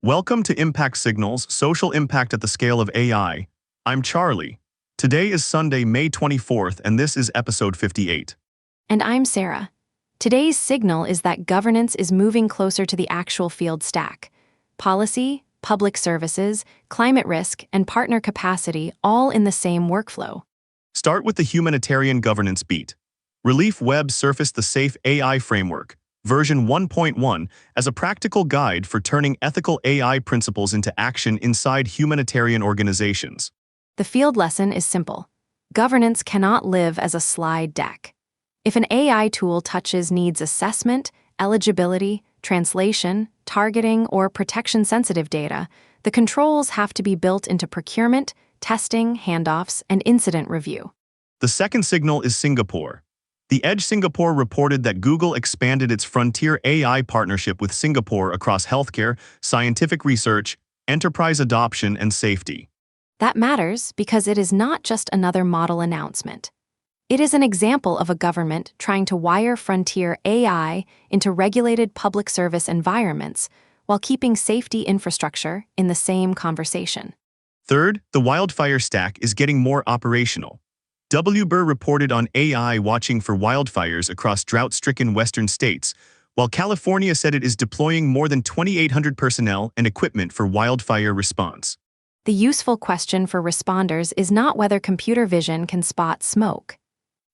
Welcome to Impact Signals, Social Impact at the Scale of AI. I'm Charlie. Today is Sunday, May 24th, and this is episode 58. And I'm Sarah. Today's signal is that governance is moving closer to the actual field stack. Policy, public services, climate risk, and partner capacity all in the same workflow. Start with the humanitarian governance beat. ReliefWeb surfaced the Safe AI framework, version 1.1, as a practical guide for turning ethical AI principles into action inside humanitarian organizations. The field lesson is simple. Governance cannot live as a slide deck. If an AI tool touches needs assessment, eligibility, translation, targeting, or protection-sensitive data, the controls have to be built into procurement, testing, handoffs, and incident review. The second signal is Singapore. The Edge Singapore reported that Google expanded its frontier AI partnership with Singapore across healthcare, scientific research, enterprise adoption, and safety. That matters because it is not just another model announcement. It is an example of a government trying to wire frontier AI into regulated public service environments while keeping safety infrastructure in the same conversation. Third, the wildfire stack is getting more operational. WBUR reported on AI watching for wildfires across drought-stricken western states, while California said it is deploying more than 2,800 personnel and equipment for wildfire response. The useful question for responders is not whether computer vision can spot smoke.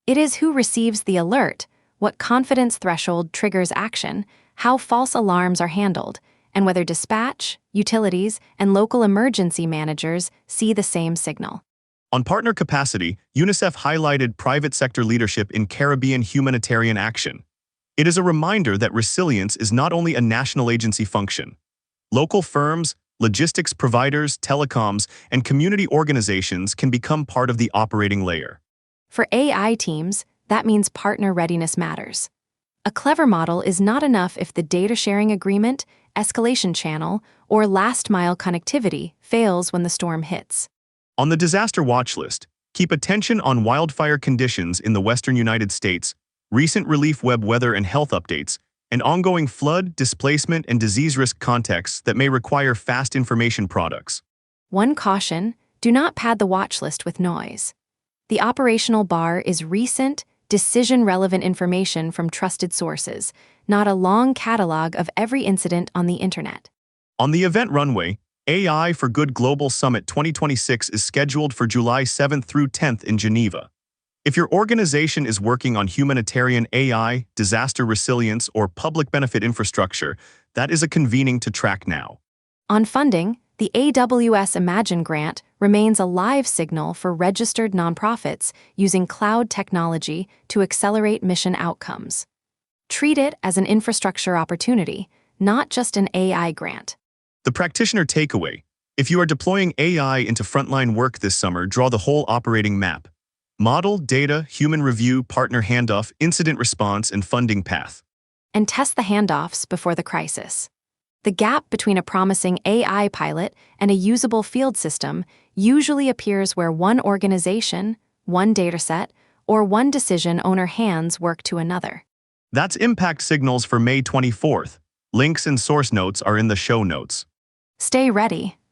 It is who receives the alert, what confidence threshold triggers action, how false alarms are handled, and whether dispatch, utilities, and local emergency managers see the same signal. On partner capacity, UNICEF highlighted private sector leadership in Caribbean humanitarian action. It is a reminder that resilience is not only a national agency function. Local firms, logistics providers, telecoms, and community organizations can become part of the operating layer. For AI teams, that means partner readiness matters. A clever model is not enough if the data sharing agreement, escalation channel, or last-mile connectivity fails when the storm hits. On the disaster watch list, keep attention on wildfire conditions in the western United States, recent ReliefWeb weather and health updates, and ongoing flood, displacement, and disease risk contexts that may require fast information products. One caution: do not pad the watch list with noise. The operational bar is recent, decision-relevant information from trusted sources, not a long catalog of every incident on the internet. On the event runway, AI for Good Global Summit 2026 is scheduled for July 7th through 10th in Geneva. If your organization is working on humanitarian AI, disaster resilience, or public benefit infrastructure, that is a convening to track now. On funding, the AWS Imagine grant remains a live signal for registered nonprofits using cloud technology to accelerate mission outcomes. Treat it as an infrastructure opportunity, not just an AI grant. The practitioner takeaway: if you are deploying AI into frontline work this summer, draw the whole operating map. Model, data, human review, partner handoff, incident response, and funding path. And test the handoffs before the crisis. The gap between a promising AI pilot and a usable field system usually appears where one organization, one dataset, or one decision owner hands work to another. That's Impact Signals for May 24th. Links and source notes are in the show notes. Stay ready.